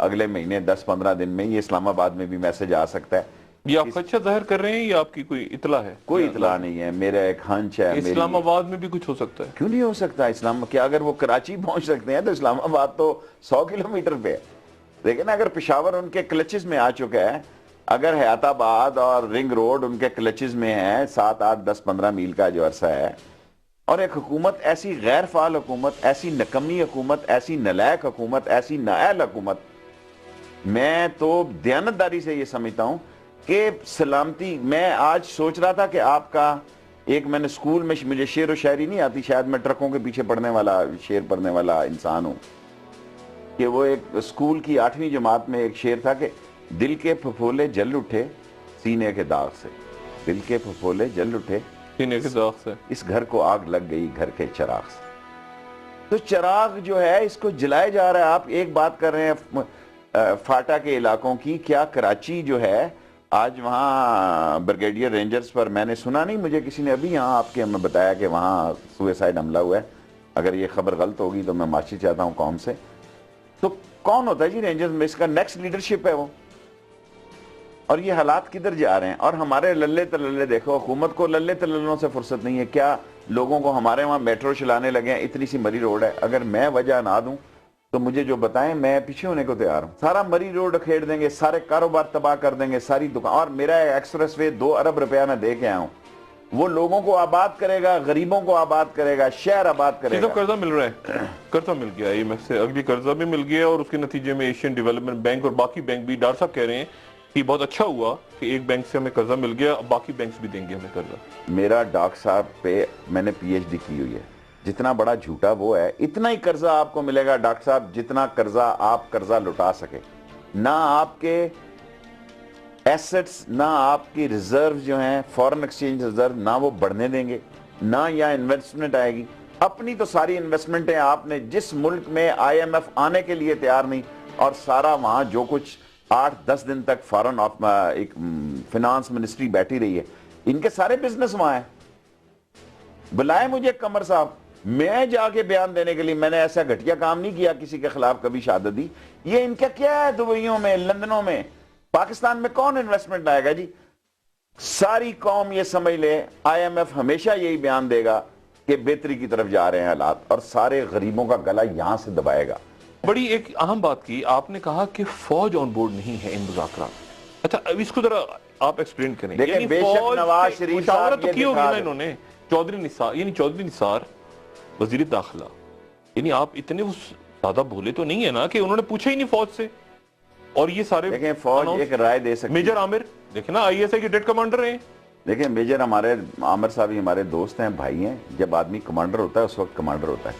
اگلے مہینے 10-15 دن میں یہ اسلام آباد میں بھی میسج آ سکتا ہے. یہ آپ خدشہ ظاہر کر رہے ہیں یا آپ کی کوئی اطلاع ہے؟ کوئی اطلاع نہیں ہے, میرا ایک ہنچ ہے. اسلام آباد میں بھی کچھ ہو سکتا ہے؟ کیوں نہیں ہو سکتا؟ اسلام کیا اگر وہ کراچی پہنچ سکتے ہیں تو اسلام آباد تو 100 کلومیٹر پہ ہے. لیکن اگر پشاور ان کے کلچز میں آ چکا ہے, اگر حیات آباد اور رنگ روڈ ان کے کلچز میں ہے, 7, 8, 10, 15 میل کا جو عرصہ ہے, اور ایک حکومت ایسی غیر فعال حکومت, ایسی نکمی حکومت, ایسی نلائق حکومت, ایسی نااہل حکومت, میں تو دیانتداری سے یہ سمجھتا ہوں کہ سلامتی. میں آج سوچ رہا تھا کہ آپ کا ایک, میں نے اسکول میں, مجھے شعر و شاعری نہیں آتی, شاید میں ٹرکوں کے پیچھے پڑھنے والا, شعر پڑھنے والا انسان ہوں, کہ وہ ایک اسکول کی 8ویں جماعت میں ایک شعر تھا کہ دل کے پھپھولے جل اٹھے سینے کے داغ سے, دل کے پھپھولے جل اٹھے سینے کے داغ سے, اس گھر کو آگ لگ گئی گھر کے چراغ سے. تو چراغ جو ہے اس کو جلائے جا رہا ہے. آپ ایک بات کر رہے ہیں فاٹا کے علاقوں کی, کیا کراچی جو ہے آج وہاں بریگیڈیئر رینجرز پر, میں نے سنا نہیں, مجھے کسی نے ابھی یہاں آپ کے ہمیں بتایا کہ وہاں سوئسائڈ حملہ ہوا ہے. اگر یہ خبر غلط ہوگی تو میں معافی چاہتا ہوں قوم سے. تو کون ہوتا ہے جی رینجرز میں؟ اس کا نیکسٹ لیڈرشپ ہے وہ. اور یہ حالات کدھر جا رہے ہیں؟ اور ہمارے للے تللے دیکھو, حکومت کو للے تللوں سے فرصت نہیں ہے. کیا لوگوں کو ہمارے وہاں میٹرو چلانے لگے ہیں, اتنی سی مری روڈ ہے, اگر میں وجہ نہ دوں تو مجھے جو بتائیں, میں پیچھے ہونے کو تیار ہوں. سارا مری روڈ کھیڑ دیں گے, سارے کاروبار تباہ کر دیں گے, ساری دکان. اور میرا ایکسپریس وے 2 ارب روپیہ میں دے کے آیا ہوں, وہ لوگوں کو آباد کرے گا, غریبوں کو آباد کرے گا, شہر آباد کرے گا. قرضہ مل رہا ہے, قرضہ مل گیا IMF سے, اگلی قرضہ بھی مل گیا, اور اس کے نتیجے میں ایشین ڈیولپمنٹ بینک اور باقی بینک بھی, ڈاکٹر صاحب کہہ رہے ہیں کہ بہت اچھا ہوا کہ ایک بینک سے ہمیں قرضہ مل گیا, باقی بینکس بھی دیں گے ہمیں قرضہ. میرا ڈاکٹر صاحب پہ میں نے PhD کی ہوئی ہے, جتنا بڑا جھوٹا وہ ہے اتنا ہی قرضہ آپ کو ملے گا ڈاکٹر صاحب, جتنا قرضہ آپ قرضہ لٹا سکے. نہ آپ کے ایسٹس, نہ آپ کی ریزرو جو ہیں فورن ایکسچینج ریزرو, نہ وہ بڑھنے دیں گے, نہ یہاں انویسٹمنٹ آئے گی. اپنی تو ساری انویسٹمنٹیں آپ نے, جس ملک میں IMF آنے کے لیے تیار نہیں, اور سارا وہاں جو کچھ 8-10 دن تک فارن ایک فنانس منسٹری بیٹھی رہی ہے, ان کے سارے بزنس وہاں ہیں. بلائے مجھے قمر صاحب, میں جا کے بیان دینے کے لیے. میں نے ایسا گھٹیا کام نہیں کیا کسی کے خلاف کبھی شہادت دی. یہ ان کا کیا ہے دبئیوں میں, لندنوں میں, پاکستان میں کون انویسٹمنٹ آئے گا جی؟ ساری قوم یہ سمجھ لے, IMF ہمیشہ یہی بیان دے گا کہ بہتری کی طرف جا رہے ہیں حالات, اور سارے غریبوں کا گلا یہاں سے دبائے گا. بڑی ایک اہم بات کی آپ نے, کہا کہ فوج آن بورڈ نہیں ہے ان مذاکرات. اچھا اب اس کو ذرا آپ ایکسپلین کریں. دیکھیں بے شک نواز شریف صاحب تو کی ہوگی نا انہوں نے, چودھری نثار وزیر داخلہ, یعنی آپ اتنے زیادہ بھولے تو نہیں ہے نا کہ انہوں نے پوچھا ہی نہیں فوج سے. اور یہ سارے دیکھیں فوج ایک رائے دے سکتی. میجر عامر دیکھیں نا, ISI کے ڈیٹ کمانڈر ہیں. دیکھیں میجر ہمارے عامر صاحب ہمارے دوست ہیں, بھائی ہیں. جب آدمی کمانڈر ہوتا ہے اس وقت کمانڈر ہوتا ہے.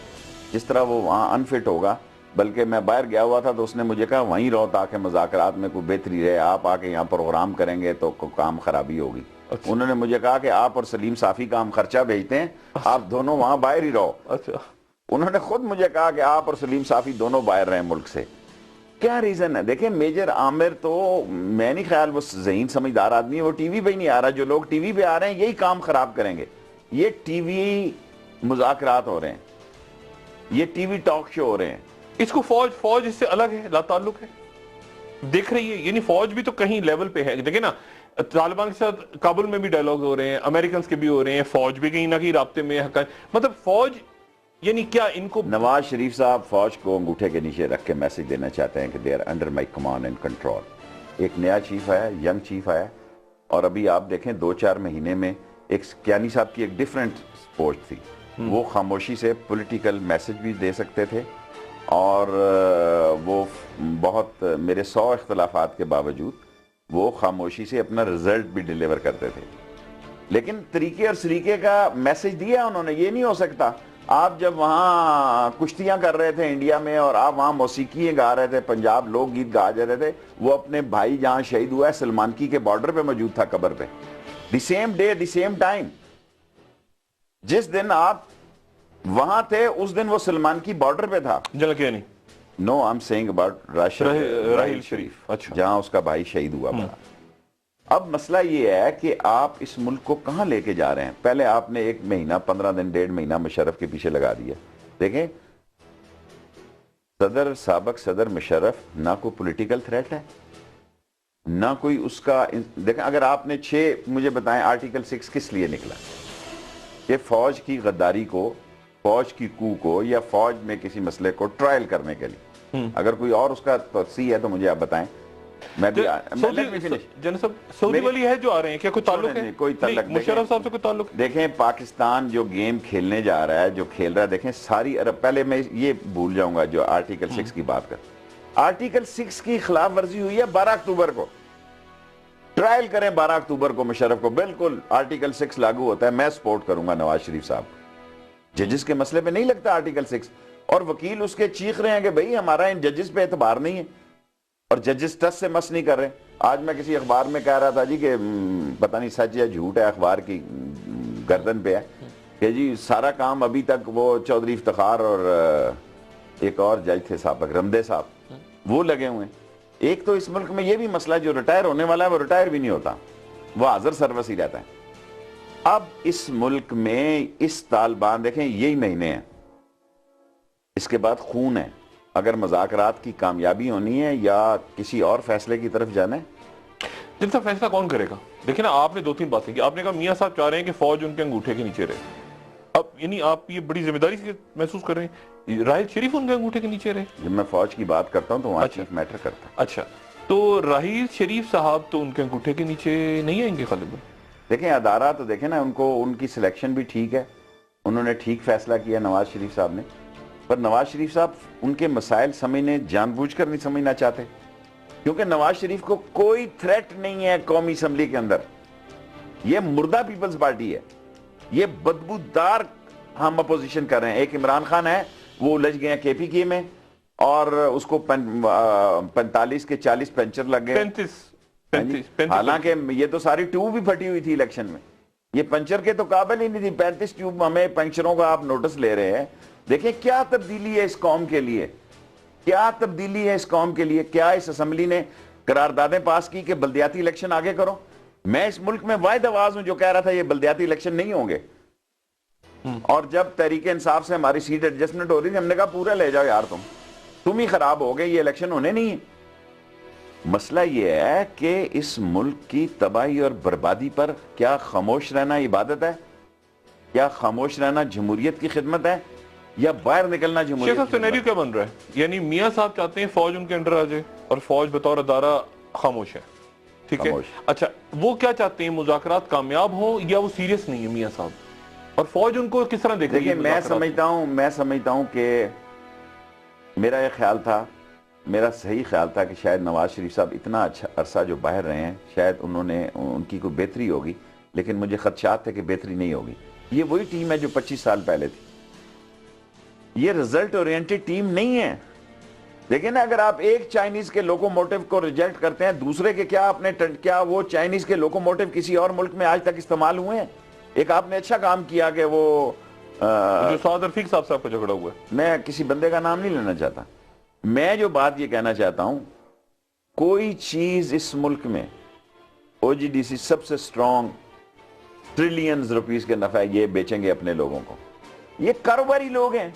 جس طرح وہ وہاں انفٹ ہوگا, بلکہ میں باہر گیا ہوا تھا تو اس نے مجھے کہا وہیں رہو تاکہ مذاکرات میں کوئی بہتری رہے, آپ آ کے یہاں پروگرام کریں گے تو کام خرابی ہوگی. انہوں نے مجھے کہا کہ آپ اور سلیم صافی کا ہم خرچہ بھیجتے ہیں, آپ دونوں وہاں باہر ہی رہو. اچھا, انہوں نے خود مجھے کہا کہ آپ اور سلیم صافی دونوں باہر رہیں ملک سے. کیا ریزن ہے؟ دیکھیں میجر عامر تو میں نہیں خیال وہ ذہین سمجھدار آدمی ہے, وہ ٹی وی پہ ہی نہیں آ رہا. جو لوگ ٹی وی پہ آ رہے ہیں یہی کام خراب کریں گے. یہ ٹی وی مذاکرات ہو رہے ہیں, یہ ٹی وی ٹاک شو ہو رہے ہیں. اس کو فوج اس سے الگ ہے, لا تعلق ہے, دیکھ رہی ہے. یعنی فوج بھی تو کہیں لیول پہ ہے. دیکھیں نا, طالبان کے ساتھ کابل میں بھی ڈائلاگ ہو رہے ہیں, امریکنز کے بھی ہو رہے ہیں, فوج بھی کہیں نہ کہیں رابطے میں. مطلب فوج یعنی کیا ان کو, نواز شریف صاحب فوج کو انگوٹھے کے نیچے رکھ کے میسج دینا چاہتے ہیں کہ they are under my command and control. ایک نیا چیف آیا, ینگ چیف آیا, اور ابھی آپ دیکھیں 2-4 مہینے میں ایک کیانی صاحب کی ایک ڈیفرنٹ سپورٹ تھی. وہ خاموشی سے پولیٹیکل میسج بھی دے سکتے تھے, اور وہ بہت میرے 100 اختلافات کے باوجود وہ خاموشی سے اپنا رزلٹ بھی ڈیلیور کرتے تھے. لیکن طریقے اور سریقے کا میسج دیا انہوں نے. یہ نہیں ہو سکتا آپ جب وہاں کشتیاں کر رہے تھے انڈیا میں, اور آپ وہاں موسیقی گا رہے تھے, پنجاب لوگ گیت گا جا رہے تھے, وہ اپنے بھائی جہاں شہید ہوا ہے سلمانکی کے بارڈر پہ موجود تھا, قبر پہ, the same day the same time. جس دن آپ وہاں تھے اس دن وہ سلمانکی بارڈر پہ تھا. جل کے نہیں, no I am seeing about Raheel Sharif, اچھا, جہاں اس کا بھائی شہید ہوا. اب مسئلہ یہ ہے کہ آپ اس ملک کو کہاں لے کے جا رہے ہیں. پہلے آپ نے 1 مہینہ 15 دن 1.5 مہینہ مشرف کے پیچھے لگا دیا. دیکھیں سابق صدر مشرف نہ کوئی پولیٹیکل تھریٹ ہے نہ کوئی اس کا. دیکھیں اگر آپ نے مجھے بتائیں آرٹیکل 6 کس لیے نکلا کہ فوج کی غداری کو, فوج کی کو کو یا فوج میں کسی مسئلے کو ٹرائل کرنے کے لیے. اگر کوئی اور اس کا توسیع ہے تو مجھے آپ بتائیں. میں بھی سعودی والی ہے جو آ رہے ہیں, کیا کوئی تعلق ہے؟ کوئی تعلق مشرف صاحب سے کوئی تعلق؟ دیکھیں پاکستان جو گیم کھیلنے جا رہا ہے, جو کھیل رہا ہے, دیکھیں ساری عرب, پہلے میں یہ بھول جاؤں گا جو آرٹیکل 6 کی بات کر, آرٹیکل 6 کی خلاف ورزی ہوئی ہے 12 اکتوبر کو. ٹرائل کریں 12 اکتوبر کو مشرف کو, بالکل آرٹیکل 6 لاگو ہوتا ہے. میں سپورٹ کروں گا نواز شریف صاحب. ججز کے مسئلے پہ نہیں لگتا آرٹیکل 6, اور وکیل اس کے چیخ رہے ہیں کہ بھئی ہمارا ان ججز پہ اعتبار نہیں ہے, اور ججز ٹس سے مس نہیں کر رہے. آج میں کسی اخبار میں کہہ رہا تھا جی کہ پتہ نہیں سچ یا جھوٹ ہے, اخبار کی گردن پہ ہے کہ جی سارا کام ابھی تک وہ چودھری افتخار اور ایک اور جج تھے سابق رمدے صاحب, وہ لگے ہوئے ہیں. ایک تو اس ملک میں یہ بھی مسئلہ جو ریٹائر ہونے والا ہے وہ ریٹائر بھی نہیں ہوتا, وہ حاضر سروس ہی رہتا ہے. اب اس ملک میں اس طالبان, دیکھیں یہی مہینے ہیں, اس کے بعد خون ہے. اگر مذاکرات کی کامیابی ہونی ہے یا کسی اور فیصلے کی طرف جانا ہے, جن کا فیصلہ کون کرے گا؟ دیکھیں نا, آپ نے 2-3 باتیں کی. آپ نے کہا میاں صاحب چاہ رہے ہیں کہ فوج ان کے انگوٹھے کے نیچے رہے. اب یعنی آپ یہ بڑی ذمہ داری سے محسوس کر رہے ہیں راحیل شریف ان کے انگوٹھے کے نیچے رہے؟ جب میں فوج کی بات کرتا ہوں تو وہاں چیف میٹر کرتا ہوں. اچھا, تو راحیل شریف صاحب تو ان کے انگوٹھے کے نیچے نہیں آئیں گے غالباً. دیکھیں ادارہ تو دیکھیں نا, ان کو ان کی سلیکشن بھی ٹھیک ہے, انہوں نے ٹھیک فیصلہ کیا نواز شریف صاحب نے. پر نواز شریف صاحب ان کے مسائل سمجھنے جان بوجھ کر نہیں سمجھنا چاہتے, کیونکہ نواز شریف کو کوئی تھریٹ نہیں ہے قومی اسمبلی کے اندر. یہ مردہ پیپلز پارٹی ہے, یہ بدبودار ہم اپوزیشن کر رہے ہیں. ایک عمران خان ہے, وہ الجھ گئے ہیں کے پی کے میں, اور اس کو 45 کے 40 پنچر لگ گئے. 35 حالانکہ یہ تو ساری ٹیوب بھی پھٹی ہوئی تھی الیکشن میں, یہ پنچر کے تو قابل ہی نہیں تھی. 35 ٹیوب ہمیں پنچروں کا آپ نوٹس لے رہے ہیں. دیکھیں کیا تبدیلی ہے اس قوم کے لیے, کیا تبدیلی ہے اس قوم کے لیے. کیا اس اسمبلی نے قراردادیں پاس کی کہ بلدیاتی الیکشن آگے کرو؟ میں اس ملک میں واحد آواز ہوں جو کہہ رہا تھا یہ بلدیاتی الیکشن نہیں ہوں گے. اور جب تحریک انصاف سے ہماری سیٹ ایڈجسٹمنٹ ہو رہی تھی, ہم نے کہا پورا لے جاؤ یار, تم ہی خراب ہو گئے, یہ الیکشن ہونے نہیں ہے. مسئلہ یہ ہے کہ اس ملک کی تباہی اور بربادی پر کیا خاموش رہنا عبادت ہے, کیا خاموش رہنا جمہوریت کی خدمت ہے, یا باہر نکلنا جمہوریت کی خدمت ہے؟ سینیریو کیا بن رہا ہے؟ یعنی میاں صاحب چاہتے ہیں فوج ان کے انڈر آ جائے اور فوج بطور ادارہ خاموش ہے, ٹھیک ہے. اچھا, وہ کیا چاہتے ہیں, مذاکرات کامیاب ہوں یا وہ سیریس نہیں ہے میاں صاحب, اور فوج ان کو کس طرح دیکھ رہی ہے؟ دیکھیں میں سمجھتا ہوں کہ میرا یہ خیال تھا, میرا صحیح خیال تھا کہ شاید نواز شریف صاحب اتنا اچھا عرصہ جو باہر رہے ہیں, شاید ان کی کوئی بہتری ہوگی, لیکن مجھے خدشات تھے کہ بہتری نہیں ہوگی. یہ وہی ٹیم ہے جو 25 سال پہلے تھی, یہ رزلٹ اورینٹڈ ٹیم نہیں ہے. دیکھیں نا, اگر آپ ایک چائنیز کے لوکوموٹیو کو ریجیکٹ کرتے ہیں, دوسرے کے کیا وہ چائنیز کے لوکوموٹیو کسی اور ملک میں آج تک استعمال ہوئے ہیں؟ ایک آپ نے اچھا کام کیا کہ وہ جو سعد رفیق صاحب کا جھگڑا ہوا ہے, میں کسی بندے کا نام نہیں لینا چاہتا. میں جو بات یہ کہنا چاہتا ہوں, کوئی چیز اس ملک میں او جی ڈی سی سب سے سٹرونگ ٹریلینز روپیز کے نفع یہ بیچیں گے اپنے لوگوں کو. یہ کاروباری لوگ ہیں.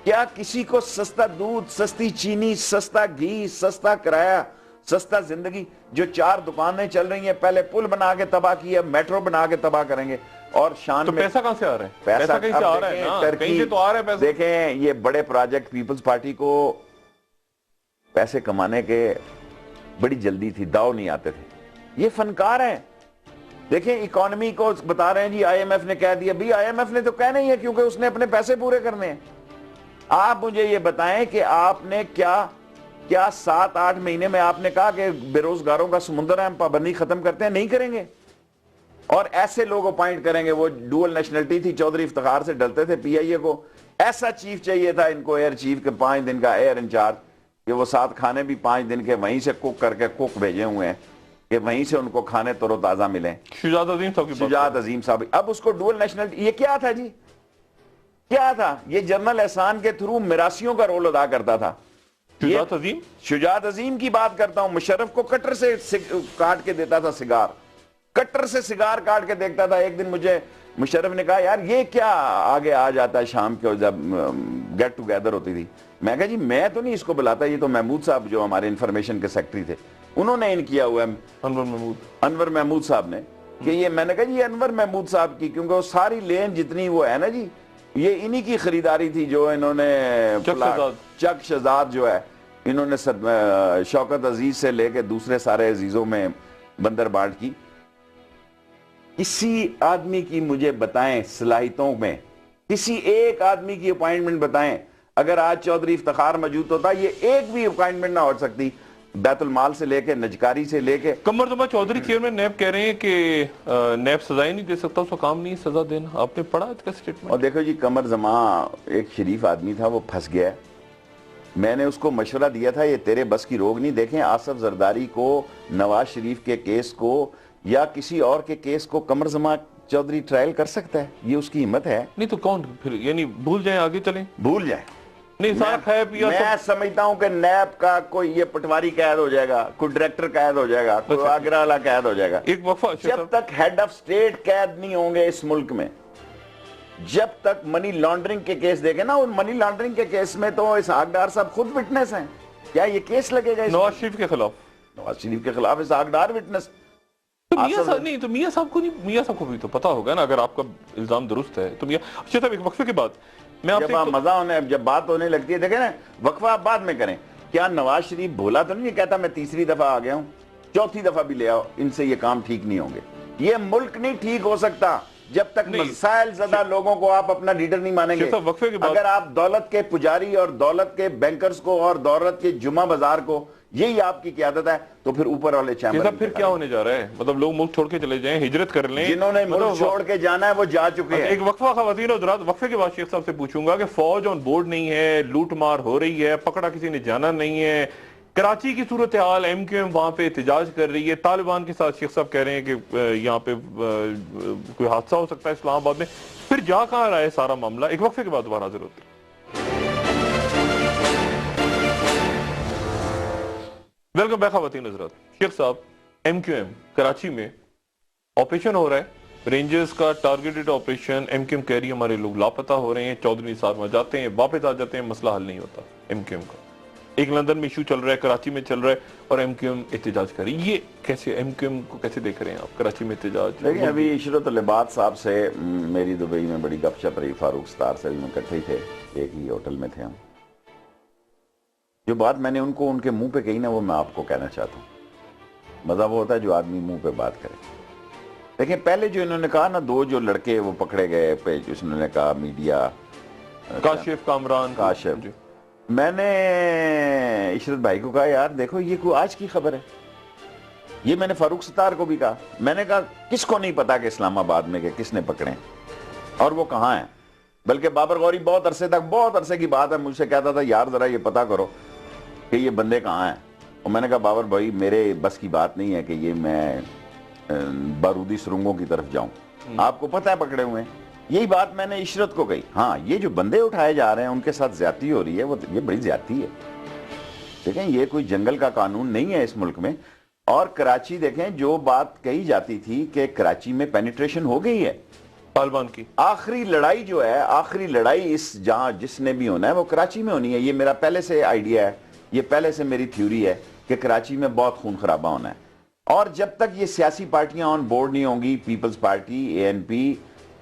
کیا کسی کو سستا دودھ, سستی چینی, سستا گھی, سستا کرایہ, سستا زندگی, جو 4 دکانیں چل رہی ہیں, پہلے پل بنا کے تباہ کیا, میٹرو بنا کے تباہ کریں گے, اور شان تو میں پیسہ کہاں سے آ رہا ہے؟ پیسہ کہیں سے آ رہا ہے نا, کہیں سے تو آ رہا ہے پیسہ. دیکھیں یہ بڑے پروجیکٹ, پیپلز پارٹی کو پیسے کمانے کے بڑی جلدی تھی, داؤ نہیں آتے تھے. یہ فنکار ہیں. دیکھیں اکانومی کو بتا رہے ہیں جی آئی ایم ایف نے کہہ دیا, بھی آئی ایم ایف نے تو کہنا ہی ہے کیونکہ اس نے اپنے پیسے پورے کرنے ہیں. آپ مجھے یہ بتائیں کہ آپ نے کیا 7-8 مہینے میں آپ نے کہا کہ بے روزگاروں کا سمندر ہے, ہم پابندی ختم کرتے ہیں؟ نہیں کریں گے. اور ایسے لوگ اپوائنٹ کریں گے, وہ ڈوئل نیشنلٹی تھی, چودھری افتخار سے ڈلتے تھے پی آئی اے کو, ایسا چیف چاہیے تھا ان کو, ایئر چیف کے 5 دن کا ایئر انچارج, کہ وہ 7 کھانے بھی 5 دن کے وہیں سے کوک کر کے کوک بھیجے ہوئے ہیں کہ وہیں سے ان کو کھانے تر و تازہ ملیں. شجاعت عظیم صاحب کی بات, شجاعت عظیم صاحب. اب اس کو ڈوئل نیشنلٹی, یہ کیا تھا جی, کیا تھا یہ؟ جنرل احسان کے تھرو میراثیوں کا رول ادا کرتا تھا. شجاعت عظیم, شجاعت عظیم کی بات کرتا ہوں. مشرف کو کٹر سے کاٹ کے دیتا تھا سگار, کٹر سے سگار کاٹ کے دیکھتا تھا. ایک دن مجھے مشرف نے کہا یار یہ کیا آگے آ جاتا ہے شام کے جب گیٹ ٹوگیدر ہوتی تھی. میں کہا جی میں تو نہیں اس کو بلاتا, یہ تو محمود صاحب جو ہمارے انفارمیشن کے سیکٹری تھے انہوں نے ان کیا ہوا ہے, انور محمود صاحب نے, کہ یہ میں نے کہا جی انور محمود صاحب کی, کیونکہ وہ ساری لین جتنی وہ ہے نا جی یہ انہی کی خریداری تھی جو انہوں نے چک شہزاد جو ہے انہوں نے شوکت عزیز سے لے کے دوسرے سارے عزیزوں میں بندر بانٹ کی. کسی آدمی کی مجھے بتائیں صلاحیتوں میں, کسی ایک آدمی کی اپائنٹمنٹ بتائیں, اگر آج چودھری افتخار موجود ہوتا یہ ایک بھی اپائنٹمنٹ نہ ہو سکتی, بیت المال سے لے کے نجکاری سے لے کے. قمر زمان چودھری چیئرمین نیب کہہ رہے ہیں کہ نیب سزائیں نہیں دے سکتا, اس کا کام نہیں سزا دینا, آپ نے پڑھا اس کا سٹیٹمنٹ؟ اور دیکھو جی قمر زمان ایک شریف آدمی تھا, وہ پھنس گیا ہے. میں نے اس کو مشورہ دیا تھا یہ تیرے بس کی روگ نہیں. دیکھیں آصف زرداری کو, نواز شریف کے کیس کو یا کسی اور کے کیس کو قمر زمان چودھری ٹرائل کر سکتا ہے, یہ اس کی ہمت ہے. نہیں تو کون پھر, یعنی بھول جائیں آگے چلیں, بھول جائیں. نہیں سارا خیب یا میں سمجھتا ہوں کہ نیب کا کوئی یہ پٹواری قید ہو جائے گا, کوئی ڈائریکٹر قید ہو جائے گا, کوئی آگرہ والا قید ہو جائے گا. ایک وقفہ, جب تک ہیڈ آف سٹیٹ قید نہیں ہوں گے اس ملک میں, جب تک منی لانڈرنگ کے کیس دیکھیں نا, ان منی لانڈرنگ کے کیس میں تو اسحاق ڈار صاحب خود وٹنس ہیں. کیا یہ کیس لگے گا نواز شریف کے خلاف؟ نواز شریف کے خلاف اسحاق ڈار وٹنس. تو میاں صاحب نہیں, تو میاں صاحب کو نہیں, میاں صاحب کو بھی تو پتا ہوگا نا اگر آپ کا الزام درست ہے تو میاں. اچھا صاحب ایک وقفے کے بعد میں آپ سے جب مزہ ہونے, جب بات ہونے لگتی ہے, دیکھیں نا وقفہ آپ بعد میں کریں. کیا نواز شریف بھولا تو نہیں کہتا میں تیسری دفعہ آ گیا ہوں, چوتھی دفعہ بھی لے آؤ, ان سے یہ کام ٹھیک نہیں ہوں گے. یہ ملک نہیں ٹھیک ہو سکتا جب تک مسائل زدہ لوگوں کو آپ اپنا لیڈر نہیں مانیں گے. اگر آپ دولت کے پجاری اور دولت کے بینکرز کو اور دولت کے جمعہ بازار کو یہی آپ کی قیادت ہے تو پھر اوپر والے چیمبر پھر کیا ہونے جا رہا ہے؟ مطلب لوگ ملک چھوڑ کے چلے جائیں, ہجرت کر لیں. جنہوں نے ملک چھوڑ کے جانا ہے وہ جا چکے ہیں. ایک وقفہ خواتین و حضرات, وقفے کے بعد شیخ صاحب سے پوچھوں گا کہ فوج آن بورڈ نہیں ہے, لوٹ مار ہو رہی ہے, پکڑا کسی نے جانا نہیں ہے, کراچی کی صورتحال ایم کیو ایم وہاں پہ احتجاج کر رہی ہے, طالبان کے ساتھ شیخ صاحب کہہ رہے ہیں کہ یہاں پہ کوئی حادثہ ہو سکتا ہے اسلام آباد میں, پھر جا کہاں رہا ہے سارا معاملہ؟ ایک وقفے کے بعد دوبارہ حاضر ہوتے ہیں. ویلکم بیک خواتین حضرات. شیخ صاحب, ایم کیو ایم کراچی میں آپریشن ہو رہا ہے, رینجرز کا targeted operation. M Q M کہہ رہی ہے ہمارے لوگ لاپتہ ہو رہے ہیں, چودھری نثار وہاں جاتے ہیں واپس آ جاتے ہیں, مسئلہ حل نہیں ہوتا ایم کیو ایم کا. ایک لندن میں ایشو چل رہا ہے, کراچی میں چل رہا ہے, اور ایم کیو ایم احتجاج کر رہی ہے. یہ کیسے ایم کیو ایم کو کیسے دیکھ رہے ہیں آپ کراچی میں احتجاج؟ دیکھیں ابھی عشرت العباد صاحب سے میری دبئی میں بڑی گپ شپ رہی, فاروق ستار سے بھی میں اکٹھے ہی تھے, ایک ہی ہوٹل میں تھے ہم. جو بات میں نے ان کو ان کے منہ پہ کہی نا وہ میں آپ کو کہنا چاہتا ہوں. مزہ وہ ہوتا ہے جو آدمی منہ پہ بات کرے. دیکھیں پہلے جو انہوں نے کہا نا, دو جو لڑکے وہ پکڑے گئے پہ, جو انہوں نے کہا میڈیا, کاشف کامران, کاشف, میں نے عشرت بھائی کو کہا یار دیکھو یہ کوئی آج کی خبر ہے. یہ میں نے فاروق ستار کو بھی کہا, میں نے کہا کس کو نہیں پتا کہ اسلام آباد میں کہ کس نے پکڑے اور وہ کہاں ہیں. بلکہ بابر غوری بہت عرصے کی بات ہے مجھ سے کہتا تھا یار ذرا یہ پتا کرو کہ یہ بندے کہاں ہیں. اور میں نے کہا بابر بھائی میرے بس کی بات نہیں ہے کہ یہ میں بارودی سرنگوں کی طرف جاؤں, آپ کو پتہ ہے پکڑے ہوئے ہیں. یہی بات میں نے عشرت کو کہی. ہاں یہ جو بندے اٹھائے جا رہے ہیں ان کے ساتھ زیادتی ہو رہی ہے, وہ یہ بڑی زیادتی ہے. دیکھیں یہ کوئی جنگل کا قانون نہیں ہے اس ملک میں. اور کراچی دیکھیں جو بات کہی جاتی تھی کہ کراچی میں پینیٹریشن ہو گئی ہے طالبان کی, آخری لڑائی جو ہے, آخری لڑائی اس جہاں جس نے بھی ہونا ہے وہ کراچی میں ہونی ہے. یہ میرا پہلے سے آئیڈیا ہے, یہ پہلے سے میری تھیوری ہے کہ کراچی میں بہت خون خرابہ ہونا ہے. اور جب تک یہ سیاسی پارٹیاں آن بورڈ نہیں ہوں گی, پیپلز پارٹی, اے این پی,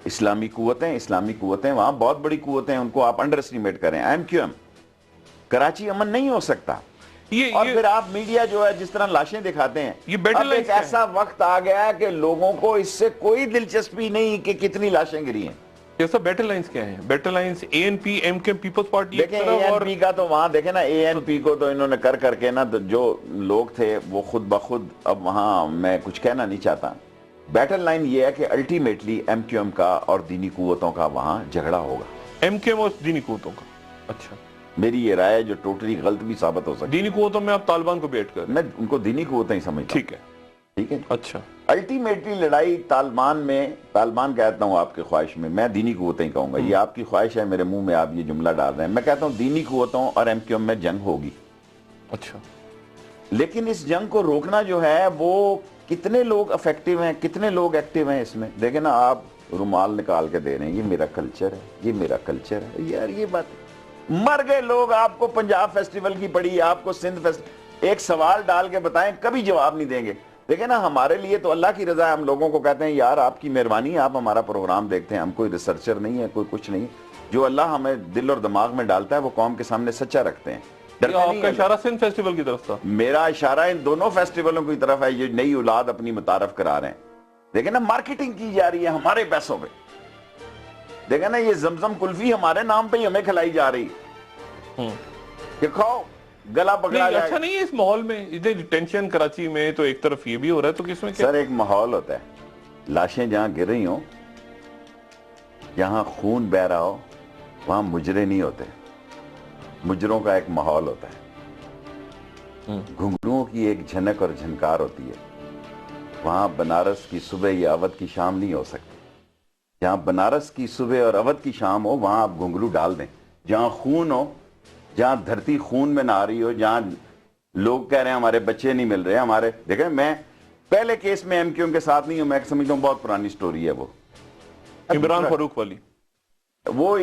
اسلامی قوتیں وہاں بہت بڑی قوتیں ہیں, ان کو آپ انڈر اسٹیمیٹ کریں. ایم کیو ایم, کراچی امن نہیں ہو سکتا. اور پھر آپ میڈیا جو ہے جس طرح لاشیں دکھاتے ہیں, اب ایک ایسا وقت آ گیا ہے کہ لوگوں کو اس سے کوئی دلچسپی نہیں کہ کتنی لاشیں گری ہیں. جیسا بیٹل لائنز کیا ہیں؟ Battle lines A N P, M Q M, Peoples Party. دیکھیں اے این پی کا تو وہاں دیکھیں نا, اے این پی کو تو انہوں نے کر کے نا, جو لوگ تھے وہ خود بخود, اب وہاں میں کچھ کہنا نہیں چاہتا. بیٹل لائن یہ ہے کہ الٹیمیٹلی ایم کیو ایم کا اور دینی قوتوں کا وہاں جھگڑا ہوگا. ایم کیو ایم اور دینی قوتوں کا, اچھا میری یہ رائے جو ٹوٹلی غلط بھی ثابت ہو سکتی. دینی قوتوں میں آپ طالبان کو بیٹ کر, میں ان کو دینی قوتیں ہی سمجھتا ہوں. ٹھیک ہے, اچھا. الٹیمیٹلی لڑائی طالبان میں, طالبان کہتا ہوں آپ کی خواہش میں دینی قوتیں ہی کہوں گا, یہ آپ کی خواہش ہے, میرے منہ میں آپ یہ جملہ ڈال رہے ہیں. میں کہتا ہوں دینی قوتوں اور ایم کیو ایم میں جنگ ہوگی. اچھا. لیکن اس جنگ کو روکنا جو ہے وہ کتنے لوگ افیکٹو ہیں, کتنے لوگ ایکٹیو ہیں اس میں. دیکھیں نا آپ رومال نکال کے دے رہے ہیں, یہ میرا کلچر ہے, یہ میرا کلچر ہے. یار یہ بات مر گئے لوگ. آپ کو پنجاب فیسٹیول کی پڑی, آپ کو سندھ فیسٹیول, ایک سوال ڈال کے بتائیں, کبھی جواب نہیں دیں گے. دیکھیں نا, ہمارے لیے تو اللہ کی رضا ہے, ہم لوگوں کو کہتے ہیں یار آپ کی مہربانی ہے, آپ ہمارا پروگرام دیکھتے ہیں, ہم کوئی ریسرچر نہیں ہے, کوئی کچھ نہیں. جو اللہ ہمیں دل اور دماغ میں ڈالتا ہے وہ قوم کے سامنے سچا رکھتے ہیں. آپ کا اشارہ سندھ فیسٹیول کی طرف تھا. میرا اشارہ ان دونوں فیسٹیولوں کی طرف ہے. یہ نئی اولاد اپنی متعارف کرا رہے ہیں. دیکھیں نا, مارکیٹنگ کی جا رہی ہے ہمارے پیسوں پہ. دیکھیں نا, یہ زمزم کلفی ہمارے نام پہ ہی ہمیں کھلائی جا رہی کہ کھاؤ, گلا پکڑا جائے. اچھا نہیں ہے اس ماحول میں اتنی ٹینشن کراچی میں, تو ایک طرف یہ بھی ہو رہا ہے, تو کس میں کیا سر ایک ماحول ہوتا ہے. لاشیں جہاں گر رہی ہوں, جہاں خون بہ رہا ہو, وہاں مجرے نہیں ہوتے, مجروں کا ایک ماحول ہوتا ہے. گھنگروؤں کی ایک جھنک اور جھنکار ہوتی ہے. وہاں بنارس کی صبح یا اودھ کی شام نہیں ہو سکتی. جہاں بنارس کی صبح اور اودھ کی شام ہو, وہاں آپ گھنگرو ڈال دیں. جہاں خون ہو, جہاں دھرتی خون میں نہ آ رہی ہو, جہاں لوگ کہہ رہے ہیں ہمارے بچے نہیں مل رہے ہمارے. دیکھیں, میں پہلے کیس میں ایم کیو ایم کے ساتھ نہیں ہوں, میں سمجھتا ہوں بہت پرانی سٹوری ہے وہ. عمران فاروق والی, وہ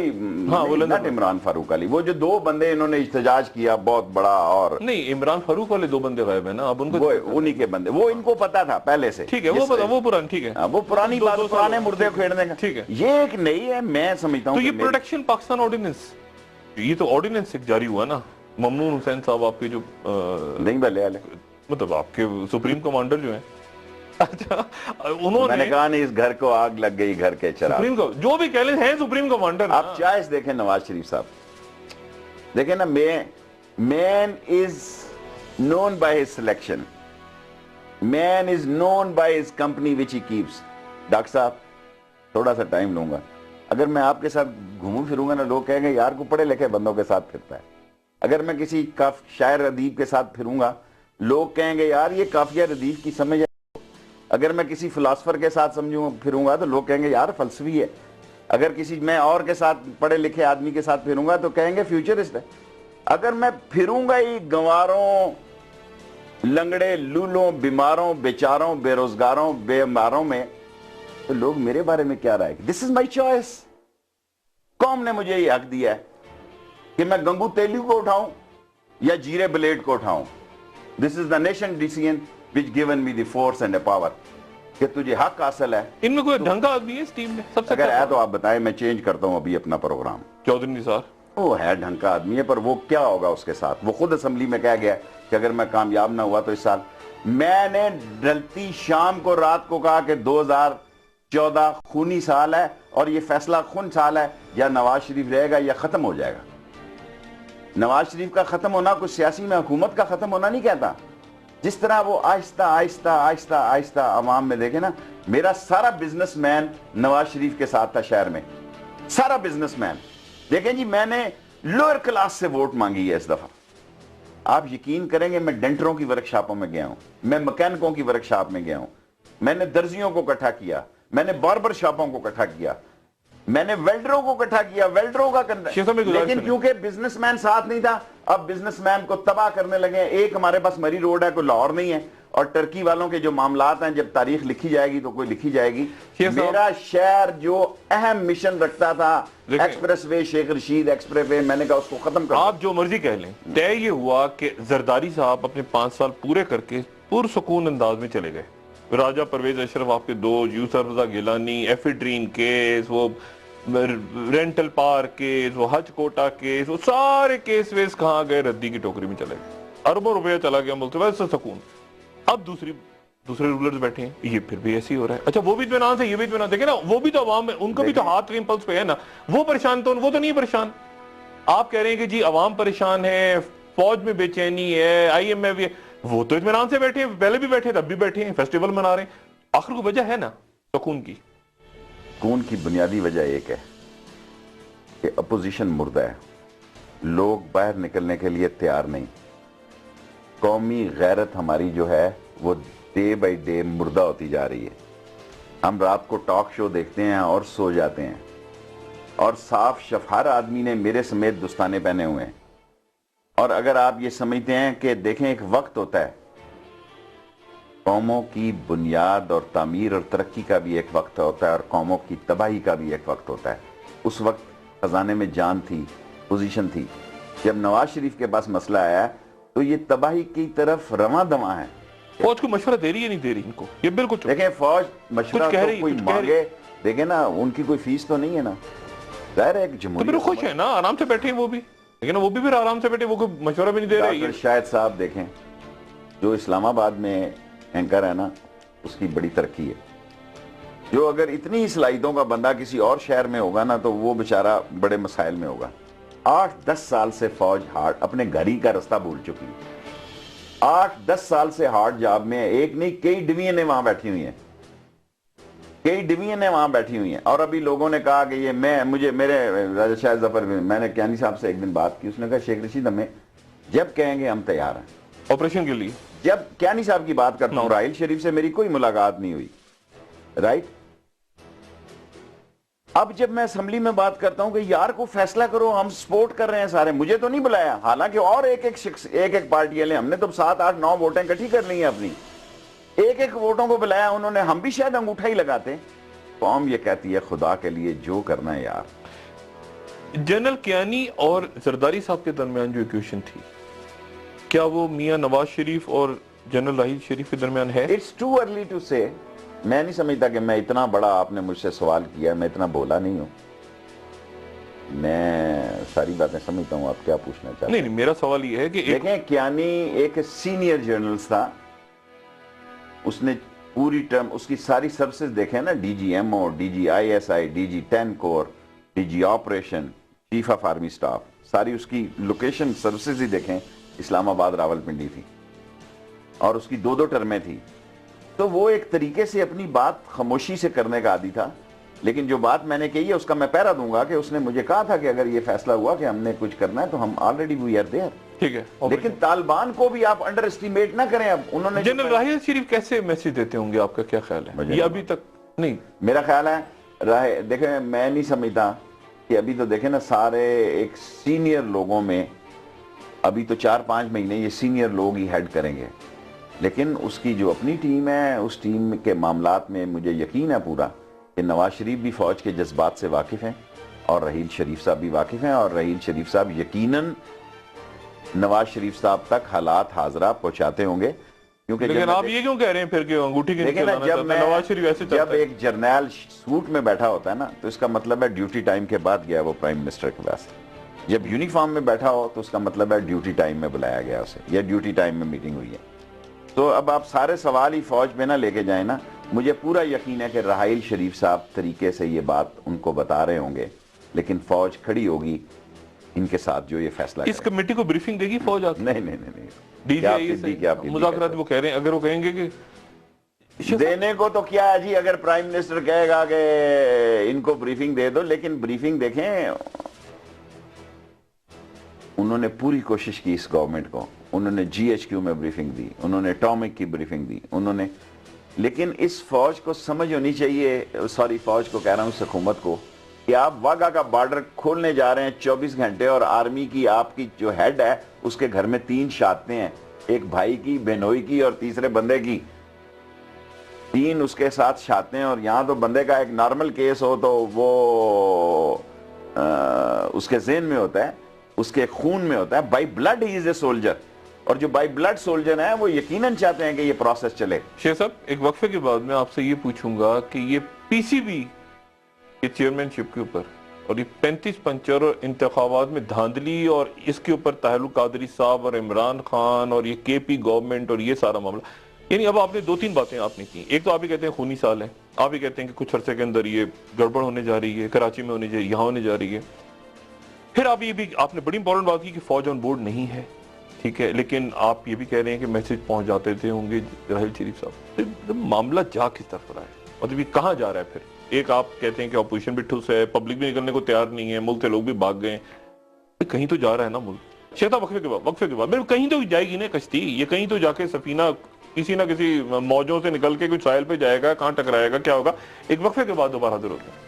نٹ عمران فاروق علی, وہ جو دو بندے انہوں نے احتجاج کیا بہت بڑا, اور نہیں عمران فاروق والے دو بندے غائب ہیں نا اب, ان کو وہ انہی کے بندے, وہ ان کو پتا تھا پہلے سے. ٹھیک ہے, وہ پتا, وہ پرانی, ٹھیک ہے, وہ پرانی بات, پرانے مردے کھیڑنے کا. ٹھیک ہے, یہ ایک نئی ہے. میں سمجھتا ہوں تو یہ پروٹیکشن پاکستان آرڈیننس, یہ تو آرڈیننس ایک جاری ہوا نا. ممنون حسین صاحب آپ کے جو نہیں بھلے مطلب آپ کے سپریم کمانڈر جو ہیں, اچھا انہوں میں نے کہا نہیں, اس گھر کو آگ لگ گئی گھر کے چراغ. جو بھی کہہ لیں ہیں سپریم کمانڈر. آپ چوائس دیکھیں نواز شریف صاحب, دیکھیں نا, man is known by his selection, man is known by his company which he keeps. Doctor صاحب تھوڑا سا ٹائم لوں گا. اگر میں آپ کے ساتھ گھوموں پھروں گا نا, لوگ کہیں گے یار کو پڑھے لکھے بندوں کے ساتھ پھرتا ہے. اگر میں کسی شاعر ادیب کے ساتھ پھروں گا, لوگ کہیں گے یار یہ قافیہ ردیف کی سمجھ ہے. اگر میں کسی فلاسفر کے ساتھ پھروں گا تو لوگ کہیں گے یار فلسفی ہے. اگر کسی میں اور کے ساتھ پڑھے لکھے آدمی کے ساتھ پھروں گا تو کہیں گے فیوچرسٹ ہے. اگر میں پھروں گا ہی گنواروں, لنگڑے, لولوں, بیماروں, بیچاروں, بے روزگاروں, بے ماروں میں, تو لوگ میرے بارے میں کیا رائے. دس از مائی چوائس. قوم نے مجھے یہ حق دیا ہے کہ میں گنگو تیلیو کو اٹھاؤں یا جیرے بلیڈ کو اٹھاؤں. This is the nation decision which given me the force and the power کہ تجھے حق حاصل ہے. ان میں کوئی ڈھنگ کا آدمی ہے اس ٹیم میں سب سے؟ اگر ہے تو آپ بتائیں, میں چینج کرتا ہوں ابھی اپنا پروگرام. چودھری نثار وہ ہے ڈھنگ کا آدمی ہے, پر وہ کیا ہوگا اس کے ساتھ. وہ خود اسمبلی میں کہہ گیا کہ اگر میں کامیاب نہ ہوا تو اس سال. میں نے ڈلتی شام کو رات کو کہا کہ 2014 خونی سال ہے, اور یہ فیصلہ خون سال ہے. یا نواز شریف رہے گا یا ختم ہو جائے گا. نواز شریف کا ختم ہونا کوئی سیاسی میں حکومت کا ختم ہونا نہیں کہتا. جس طرح وہ آہستہ آہستہ آہستہ آہستہ عوام میں, دیکھیں نا, میرا سارا بزنس مین نواز شریف کے ساتھ تھا شہر میں, سارا بزنس مین. دیکھیں جی, میں نے لوئر کلاس سے ووٹ مانگی ہے اس دفعہ. آپ یقین کریں گے, میں ڈینٹروں کی ورکشاپوں میں گیا ہوں, میں مکینکوں کی ورکشاپ میں گیا ہوں, میں نے درزیوں کو اکٹھا کیا, میں نے باربر شاپوں کو اکٹھا کیا, میں نے ویلڈروں کو اکٹھا کیا, ویلڈروں کا لیکن کیونکہ بزنس مین ساتھ نہیں تھا, اب بزنس مین کو تباہ کرنے لگے. ایک ہمارے پاس مری روڈ ہے, کوئی لاہور نہیں ہے, اور ٹرکی والوں کے جو معاملات ہیں, جب تاریخ لکھی جائے گی تو کوئی لکھی جائے گی. میرا شہر جو اہم مشن رکھتا تھا, express way Sheikh Rashid express way, میں نے کہا اس کو ختم کر. آپ جو مرضی کہہ لیں, طے یہ ہوا کہ زرداری صاحب اپنے 5 سال پورے کر کے پرسکون انداز میں چلے گئے. راجہ پرویز اشرف آپ کے 2, یوسف رضا گیلانی, ایفیڈرین کیس, وہ رینٹل پارک کیس, وہ حج کوٹا کیس, وہ سارے کیس ویس کہاں گئے؟ ردی کی ٹوکری میں چلے گئے. اربوں روپیہ چلا گیا ملک سے, ویسے سکون. اب دوسرے رولرز بیٹھے ہیں, یہ پھر بھی ایسی ہو رہا ہے. اچھا وہ بھی اطمینان سے, یہ بھی اطمینان. دیکھیں نا, وہ بھی تو عوام میں, ان کا بھی تو ہاتھ کہیں پلس پہ ہے نا. وہ پریشان تو, وہ تو نہیں پریشان. آپ کہہ رہے ہیں کہ جی عوام پریشان ہے, فوج میں بے چینی ہے, آئی ایم ایف, وہ تو اطمینان سے بیٹھے ہیں, پہلے بھی بیٹھے تھے, اب بھی بیٹھے ہیں, فیسٹیول منا رہے ہیں. آخر کو وجہ ہے نا سکون کی. سکون کی بنیادی وجہ ایک ہے کہ اپوزیشن مردہ ہے, لوگ باہر نکلنے کے لیے تیار نہیں. قومی غیرت ہماری جو ہے وہ ڈے بائی ڈے مردہ ہوتی جا رہی ہے. ہم رات کو ٹاک شو دیکھتے ہیں اور سو جاتے ہیں, اور صاف شفار آدمی نے میرے سمیت دستانے پہنے ہوئے ہیں. اور اگر آپ یہ سمجھتے ہیں کہ دیکھیں ایک وقت ہوتا ہے, قوموں کی بنیاد اور تعمیر اور ترقی کا بھی ایک وقت ہوتا ہے, اور قوموں کی تباہی کا بھی ایک وقت ہوتا ہے. اس وقت خزانے میں جان تھی, پوزیشن تھی. جب نواز شریف کے پاس مسئلہ آیا تو یہ تباہی کی طرف رواں دواں ہے. فوج کو مشورہ دے رہی ہے نہیں دے رہی ان کو؟ یہ بالکل دیکھیں فوج مشورہ تو کوئی مانگے، دیکھیں نا ان کی کوئی فیس تو نہیں ہے نا، ظاہر ہے ایک جمہوریت. تو پھر خوش ہے نا، آرام سے بیٹھے ہیں وہ بھی، لیکن وہ بھی پھر آرام سے بیٹھے، وہ کوئی مشورہ بھی نہیں دے رہے. ڈاکٹر شاہد صاحب دیکھیں جو اسلام آباد میں اینکر ہے نا، اس کی بڑی ترقی ہے. جو اگر اتنی صلاحیتوں کا بندہ کسی اور شہر میں ہوگا نا تو وہ بیچارہ بڑے مسائل میں ہوگا. 8-10 سال سے فوج ہارڈ اپنے گھر ہی کا رستہ بھول چکی ہے. 8-10 سال سے ہارڈ جاب میں ہے، ایک نہیں کئی ڈویژنیں وہاں بیٹھی ہوئی ہیں، کئی ڈویژنیں وہاں بیٹھی ہوئی ہیں. اور ابھی لوگوں نے کہا کہ یہ میرے راجہ شاہد ظفر، میں نے کیانی صاحب سے ایک دن بات کی، اس نے کہا شیخ رشید ہمیں جب کہیں گے ہم تیار ہیں آپریشن کے لیے. جب کیانی صاحب کی بات کرتا ہوں، راحیل شریف سے میری کوئی ملاقات نہیں ہوئی، رائٹ. اب جب میں اسمبلی میں بات کرتا ہوں کہ یار کو فیصلہ کرو، ہم سپورٹ کر رہے ہیں سارے، مجھے تو نہیں بلایا، حالانکہ اور ایک پارٹی والے، ہم نے تو 7-8-9 ووٹیں اکٹھی کر لی ہیں اپنی، ایک ووٹوں کو بلایا انہوں نے، ہم بھی شاید انگوٹھا ہی لگاتے. قوم یہ کہتی ہے خدا کے لیے جو کرنا ہے یار. جنرل کیانی اور زرداری صاحب کے درمیان جو ایکویشن تھی، کیا وہ میاں نواز شریف اور جنرل راحیل شریف کے درمیان ہے؟ It's too early to say. میں نہیں سمجھتا کہ میں اتنا بڑا، آپ نے مجھ سے سوال کیا، میں اتنا بولا نہیں ہوں، میں ساری باتیں سمجھتا ہوں آپ کیا پوچھنا چاہتے ہیں. نہیں، میرا سوال یہ ہے کہ دیکھیں کیانی ایک سینئر جرنلز تھا، اس نے پوری ٹرم اس کی ساری سروسز دیکھیں نا، D G M O, D G I S I, D G 10 corps, D G operation, chief of army staff, ساری اس کی لوکیشن سروسز ہی دیکھیں، اسلام آباد راولپنڈی تھی، اور اس کی 2 ٹرمیں تھی. تو وہ ایک طریقے سے اپنی بات خاموشی سے کرنے کا عادی تھا. لیکن جو بات میں نے کہی ہے اس کا میں پہرا دوں گا کہ اس نے مجھے کہا تھا کہ اگر یہ فیصلہ ہوا کہ ہم نے کچھ کرنا ہے تو ہم آلریڈی وی آر دیئر. ٹھیک ہے، لیکن طالبان کو بھی آپ انڈر اسٹیمیٹ نہ کریں. اب انہوں نے جنرل راحیل شریف کیسے میسج دیتے ہوں گے، آپ کا کیا خیال ہے؟ یہ ابھی تک نہیں. میرا خیال ہے دیکھیں میں نہیں سمجھتا کہ ابھی تو دیکھیں نا سارے ایک سینئر لوگوں میں ابھی تو 4-5 مہینے یہ سینئر لوگ ہی ہیڈ کریں گے، لیکن اس کی جو اپنی ٹیم ہے اس ٹیم کے معاملات میں مجھے یقین ہے پورا کہ نواز شریف بھی فوج کے جذبات سے واقف ہیں اور راحیل شریف صاحب بھی واقف ہیں، اور راحیل شریف صاحب یقیناً نواز شریف صاحب تک حالات حاضرہ پہنچاتے ہوں گے. کیونکہ لیکن آپ یہ کیوں کہہ رہے ہیں پھر کہ انگوٹھی کے نیچے لانا چاہتے ہیں؟ نواز شریف ایسے چلتا ہے. جب ایک جرنیل سوٹ میں بیٹھا ہوتا ہے نا تو اس کا مطلب ہے ڈیوٹی ٹائم کے بعد گیا وہ پرائم منسٹر کے پاس. جب یونیفارم میں بیٹھا ہو تو اس کا مطلب ہے ڈیوٹی ٹائم میں بلایا گیا اسے، یا ڈیوٹی ٹائم میں میٹنگ ہوئی ہے. تو اب آپ سارے سوال ہی فوج پہ نہ لے کے جائیں نا. مجھے پورا یقین ہے کہ راحیل شریف صاحب طریقے سے یہ بات ان کو بتا رہے ہوں گے، لیکن فوج کھڑی ہوگی ان کے ساتھ جو یہ فیصلہ اس کمیٹی کو بریفنگ دے گی فوج آتی؟ نہیں. ڈی جی آئی مذاکرات وہ کہہ رہے ہیں، اگر وہ کہیں گے کہ دینے کو تو کیا ہے جی، اگر پرائم منسٹر کہے گا کہ ان کو بریفنگ دے دو، لیکن بریفنگ دیکھیں انہوں نے پوری کوشش کی اس گورنمنٹ کو، انہوں نے جی ایچ کیو میں بریفنگ دی، انہوں نے اٹامک کی بریفنگ دی، انہوں نے، لیکن اس فوج کو سمجھ ہونی چاہیے، فوج کو کہہ رہا ہوں، اس حکومت کو، کہ آپ واگا کا بارڈر کھولنے جا رہے ہیں 24 گھنٹے، اور آرمی کی آپ کی جو ہیڈ ہے اس کے گھر میں 3 شہادتیں ہیں، ایک بھائی کی، بہنوئی کی اور تیسرے بندے کی، 3 اس کے ساتھ شہادتیں. اور یہاں تو بندے کا ایک نارمل کیس ہو تو وہ اس کے ذہن میں ہوتا ہے، اس کے خون میں ہوتا ہے، by blood he is a soldier, اور جو بائی بلڈ سولجر ہیں وہ یقیناً چاہتے ہیں کہ یہ پروسیس چلے. شیخ صاحب ایک وقفے کے بعد میں آپ سے یہ پوچھوں گا کہ یہ پی سی بی کے چیئرمین شپ کے اوپر اور یہ 35 انتخابات میں دھاندلی، اور اس کے اوپر طاہر القادری صاحب اور عمران خان اور یہ کے پی گورنمنٹ اور یہ سارا معاملہ، یعنی اب آپ نے 2-3 باتیں آپ نے کی. ایک تو آپ ہی کہتے ہیں خونی سال ہے، آپ ہی کہتے ہیں کہ کچھ عرصے کے اندر یہ گڑبڑ ہونے جا رہی ہے، کراچی میں ہونے جا رہی ہے، یہاں ہونے جا رہی ہے. پھر آپ یہ بھی، آپ نے بڑی امپورٹنٹ بات کی کہ فوج آن بورڈ نہیں ہے، ٹھیک ہے، لیکن آپ یہ بھی کہہ رہے ہیں کہ میسج پہنچ جاتے تھے ہوں گے راحیل شریف صاحب. معاملہ جا کس طرف رہا ہے، مطلب یہ کہاں جا رہا ہے پھر؟ ایک آپ کہتے ہیں کہ اپوزیشن بھی ٹھوس ہے، پبلک بھی نکلنے کو تیار نہیں ہے، ملک سے لوگ بھی بھاگ گئے ہیں، کہیں تو جا رہا ہے نا ملک. شیخ صاحب وقفے کے بعد کہیں تو جائے گی نا کشتی، یہ کہیں تو جا کے سفینہ کسی نہ کسی موجوں سے نکل کے کوئی ساحل پہ جائے گا، کہاں ٹکرائے گا، کیا ہوگا؟ ایک وقفے کے بعد دوبارہ حاضر ہوتے ہیں.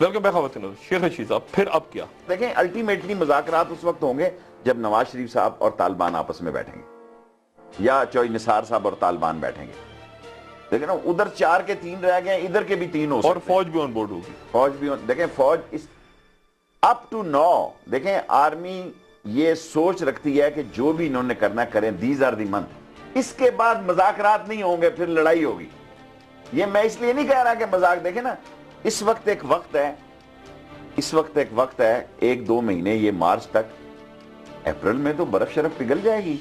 ویلکم بیک خواتین. شیخ رشید صاحب پھر اب کیا؟ دیکھیں الٹیمیٹلی مذاکرات اس وقت ہوں گے جب نواز شریف صاحب اور طالبان آپس میں بیٹھیں گے، یا چوئی نثار صاحب اور طالبان بیٹھیں گے. دیکھیں نا ادھر 4 کے 3 رہ گئے, ادھر کے بھی 3 ہو اور سکتے فوج بھی آن بورڈ ہوگی. فوج بھی دیکھیں فوج اس اپ ٹو نو دیکھیں آرمی یہ سوچ رکھتی ہے کہ جو بھی انہوں نے کرنا کریں, دیز آر دی منتھ. اس کے بعد مذاکرات نہیں ہوں گے, پھر لڑائی ہوگی. یہ میں اس لیے نہیں کہہ رہا کہ مذاق, دیکھیں نا اس وقت ایک وقت ہے, اس وقت ایک وقت ہے 1-2 مہینے, یہ مارچ تک, اپریل میں تو برف شرف پگھل جائے گی.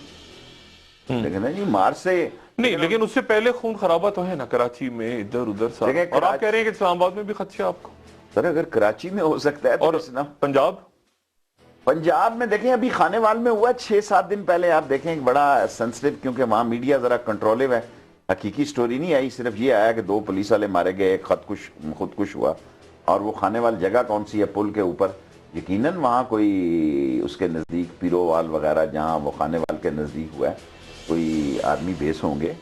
لیکن نا جی مارچ سے نہیں, لیکن اس سے پہلے خون خرابہ تو ہے نا کراچی میں, ادھر ادھر سارا. اور آپ کہہ رہے ہیں کہ اسلام آباد میں بھی خدشہ آپ کو. سر اگر کراچی میں ہو سکتا ہے تو اور پنجاب میں دیکھیں ابھی خانے وال میں ہوا 6-7 دن پہلے, آپ دیکھیں ایک بڑا سینسٹیو, کیونکہ وہاں میڈیا ذرا کنٹرولو ہے, حقیقی سٹوری نہیں آئی, صرف یہ آیا کہ 2 پولیس والے مارے گئے, ایک خودکش ہوا. اور وہ خانے وال جگہ کون سی ہے پل کے اوپر, یقیناً وہاں کوئی اس کے نزدیک پیرووال وغیرہ جہاں وہ خانے وال کے نزدیک ہوا ہے, کوئی آرمی بیس ہوں گے,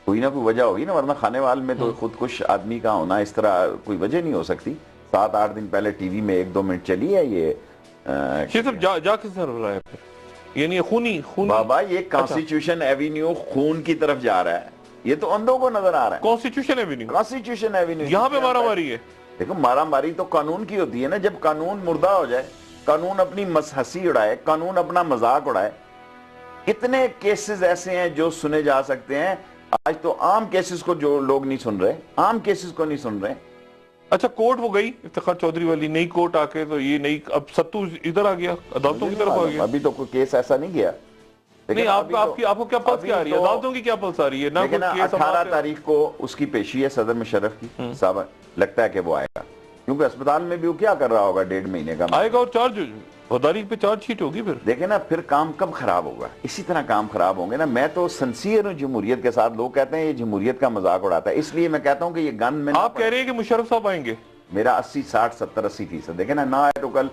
کوئی نہ کوئی وجہ ہوگی نا, ورنہ خانے وال میں تو خودکش آدمی کا ہونا اس طرح کوئی وجہ نہیں ہو سکتی. 7-8 دن پہلے ٹی وی میں 1-2 منٹ چلی ہے یہ. صرف جا کس طرح رہا ہے پھر, یعنی خونی بابا یہ کانسٹیٹیوشن ایوینیو خون کی طرف جا رہا ہے, یہ تو اندھوں کو نظر آ رہا ہے. کانسٹیٹیوشن ایوینیو یہاں پہ مارا ماری ہے. دیکھو مارا ماری تو قانون کی ہوتی ہے نا, جب قانون مردہ ہو جائے, قانون اپنی ہنسی اڑائے, قانون اپنا مذاق اڑائے. کتنے کیسز ایسے ہیں جو سنے جا سکتے ہیں, آج تو عام کیسز کو جو لوگ نہیں سن رہے, عام کیسز کو نہیں سن رہے. اچھا کورٹ وہ گئی افتخار چودھری والی نئی کورٹ آ کے, تو یہ نئی اب ستو ادھر آ گیا, عدالتوں کی طرف آ گیا. ابھی تو کوئی کیس ایسا نہیں گیا. نہیں آپ کو کیا پلس کیا آ رہی ہے, عدالتوں کی کیا پلس آ رہی ہے؟ لیکن 18 تاریخ کو اس کی پیشی ہے صدر مشرف کی صاحب, لگتا ہے کہ وہ آئے گا, کیونکہ اسپتال میں بھی وہ کیا کر رہا ہوگا 1.5 مہینے کا آئے گا, اور چارج غداری پہ چارج شیٹ ہوگی. پھر دیکھیں نا پھر کام کب خراب ہوگا, اسی طرح کام خراب ہوں گے نا. میں تو سنسیئر ہوں جمہوریت کے ساتھ, لوگ کہتے ہیں یہ جمہوریت کا مذاق اڑاتا ہے, اس لیے میں کہتا ہوں کہ یہ گن میں آپ کہہ رہے ہیں کہ مشرف صاحب آئیں گے, میرا 80-60-70-80%. دیکھیں نا آئے تو کل,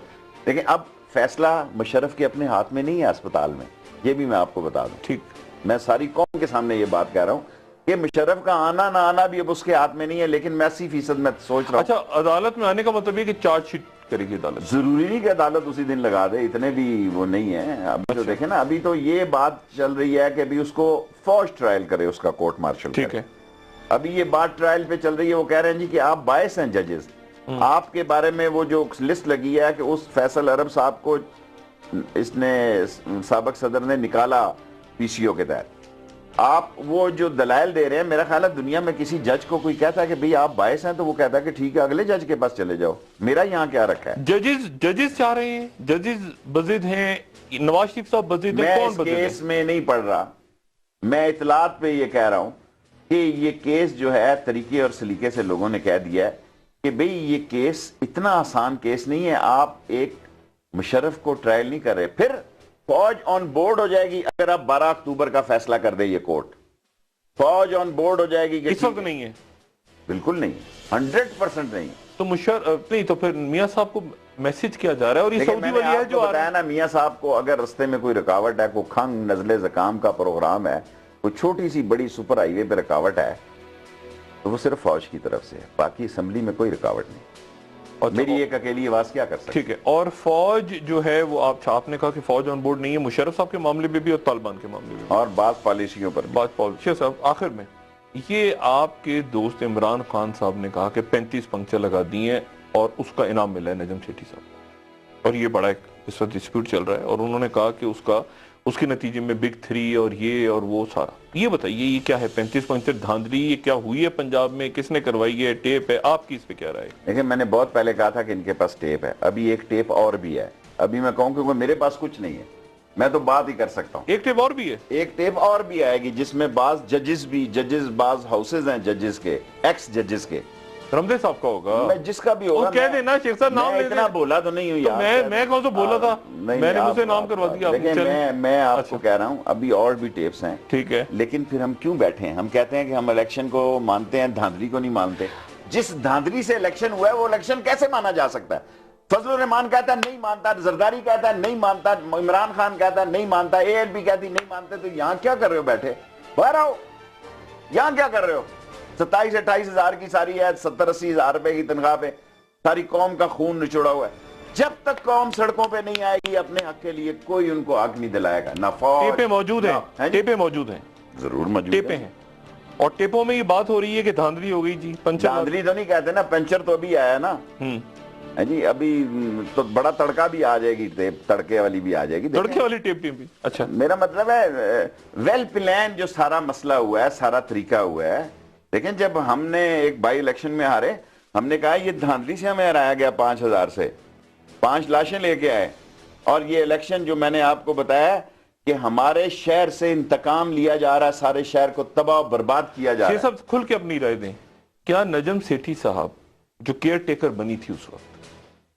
لیکن اب فیصلہ مشرف کے اپنے ہاتھ میں نہیں ہے اسپتال میں, یہ بھی میں آپ کو بتا دوں. ٹھیک, میں ساری قوم کے سامنے یہ بات کہہ رہا ہوں کہ مشرف کا آنا نہ آنا بھی اب اس کے ہاتھ میں نہیں ہے, لیکن میں 80% میں سوچ رہا ہوں. اچھا عدالت میں آنے کا مطلب یہ کہ چارج شیٹ کرے گی عدالت, ضروری نہیں کہ عدالت اسی دن لگا دے, اتنے بھی وہ نہیں ہے. ابھی تو دیکھیں نا, ابھی تو یہ بات چل رہی ہے کہ ابھی اس کو فوج ٹرائل کرے, اس کا کورٹ مارشل. ٹھیک ہے, ابھی یہ بات ٹرائل پہ چل رہی ہے. وہ کہہ رہے ہیں جی کہ آپ باعث ہیں ججز, آپ کے بارے میں وہ جو لسٹ لگی ہے کہ اس فیصل عرب صاحب کو اس نے سابق صدر نے نکالا پی سی او کے تحت, آپ وہ جو دلائل دے رہے ہیں, میرا خیال ہے دنیا میں کسی جج کو کوئی کہتا ہے کہ بھئی آپ باعث ہیں تو وہ کہتا ہے کہ ٹھیک ہے اگلے جج کے پاس چلے جاؤ, میرا یہاں کیا رکھا ہے. ججز چاہ رہے ہیں, ججز بزد ہیں, نواز شریف صاحب بزد ہیں, کون بزد ہے؟ میں اس کیس میں نہیں پڑھ رہا, میں اطلاعات پہ یہ کہہ رہا ہوں کہ یہ کیس جو ہے طریقے اور سلیقے سے لوگوں نے کہہ دیا ہے کہ بھئی یہ کیس اتنا آسان کیس نہیں ہے, آپ ایک مشرف کو ٹرائل نہیں کر رہے. پھر فوج آن بورڈ ہو جائے گی اگر آپ 12 اکتوبر کا فیصلہ کر دے, یہ کورٹ فوج آن بورڈ ہو جائے گی. اس وقت نہیں ہے, بالکل نہیں, 100% نہیں. تو مشرف نہیں, تو پھر میاں صاحب کو میسج کیا جا رہا ہے. اور یہ سعودی والی ہے جو بتایا نا, میاں صاحب کو اگر رستے میں کوئی رکاوٹ ہے, کوئی کھنگ نزلے زکام کا پروگرام ہے, کوئی چھوٹی سی بڑی سپر ہائی وے پہ رکاوٹ ہے, تو وہ صرف فوج کی طرف سے ہے, باقی اسمبلی میں کوئی رکاوٹ نہیں. اور میری ایک اکیلی آواز کیا کر سکتی. ٹھیک ہے, اور فوج جو ہے وہ آپ نے کہا کہ فوج آن بورڈ نہیں ہے, مشرف صاحب کے معاملے میں بھی اور طالبان کے معاملے میں, اور بعض پالیسیوں پر بھی. صاحب آخر میں یہ آپ کے دوست عمران خان صاحب نے کہا کہ 35 پنکچر لگا دی ہیں اور اس کا انعام ملا ہے نجم سیٹھی صاحب, اور یہ بڑا ایک اس وقت ڈسپیوٹ چل رہا ہے, اور انہوں نے کہا کہ اس کے نتیجے میں بگ 3 اور یہ اور وہ سارا. یہ بتائیے یہ کیا ہے 35 پنکچر دھاندلی, یہ کیا ہوئی ہے پنجاب میں, کس نے کروائی ہے, ٹیپ ہے, آپ کی اس پہ کیا رائے؟ دیکھیں میں نے بہت پہلے کہا تھا کہ ان کے پاس ٹیپ ہے, ابھی ایک ٹیپ اور بھی ہے. ابھی میں کہوں کیونکہ میرے پاس کچھ نہیں ہے, میں تو بات ہی کر سکتا ہوں. ایک ٹیپ اور بھی ہے, ایک ٹیپ اور بھی آئے گی جس میں بعض ججز بعض ہاؤسز ہیں ججز کے, ایکس ججز کے. رمدے صاحب کا ہوگا, میں جس کا بھی ہوگا, کہہ دینا شیخ صاحب نام لے اتنا بولا تو نہیں ہوں یار, میں کون سا بولا تھا, میں نے مجھ سے نام کروا دیا. میں آپ کو کہہ رہا ہوں ابھی اور بھی ٹیپس ہیں. ٹھیک ہے, لیکن پھر ہم کیوں بیٹھے ہیں, ہم کہتے ہیں کہ ہم الیکشن کو مانتے ہیں, دھاندلی کو نہیں مانتے. جس دھاندلی سے الیکشن ہوا ہے وہ الیکشن کیسے مانا جا سکتا ہے؟ فضل الرحمان کہتا ہے نہیں مانتا, زرداری کہتا ہے نہیں مانتا, عمران خان کہتا ہے نہیں مانتا, اے ایل پی کہتی نہیں مانتے. تو یہاں کیا کر رہے ہو بیٹھے, باہر آؤ, یہاں کیا کر رہے ہو؟ 27-28 ہزار کی ساری ہے, 70-80 ہزار روپے کی تنخواہ پہ ساری قوم کا خون نچوڑا ہوا ہے. جب تک قوم سڑکوں پہ نہیں آئے گی اپنے حق کے لیے, کوئی ان کو حق نہیں دلائے گا. نہ فوج ٹیپیں موجود ہیں, ٹیپیں موجود ہیں, ضرور موجود ٹیپیں ہیں, اور ٹیپوں میں یہ بات ہو رہی ہے کہ دھاندلی ہو گئی جی، پنچر دھاندلی تو نہیں کہتے نا، پنچر تو ابھی آیا نا جی، ابھی تو بڑا تڑکا بھی آ جائے گی ٹیپ، تڑکے والی بھی آ جائے گی. تڑکے والی ٹیپ بھی. اچھا، میرا مطلب ہے ویل پلان جو سارا مسئلہ ہوا ہے، سارا طریقہ ہوا ہے. لیکن جب ہم نے ایک بائی الیکشن میں ہارے، ہم نے کہا یہ دھاندلی سے ہمیں ہرایا گیا 5,000 سے، 5 لاشیں لے کے آئے. اور یہ الیکشن جو میں نے آپ کو بتایا کہ ہمارے شہر سے انتقام لیا جا رہا ہے، سارے شہر کو تباہ و برباد کیا جا رہا ہے. صاحب کھل کے اپنی رائے دیں. کیا نجم سیٹھی صاحب جو کیئر ٹیکر بنی تھی اس وقت،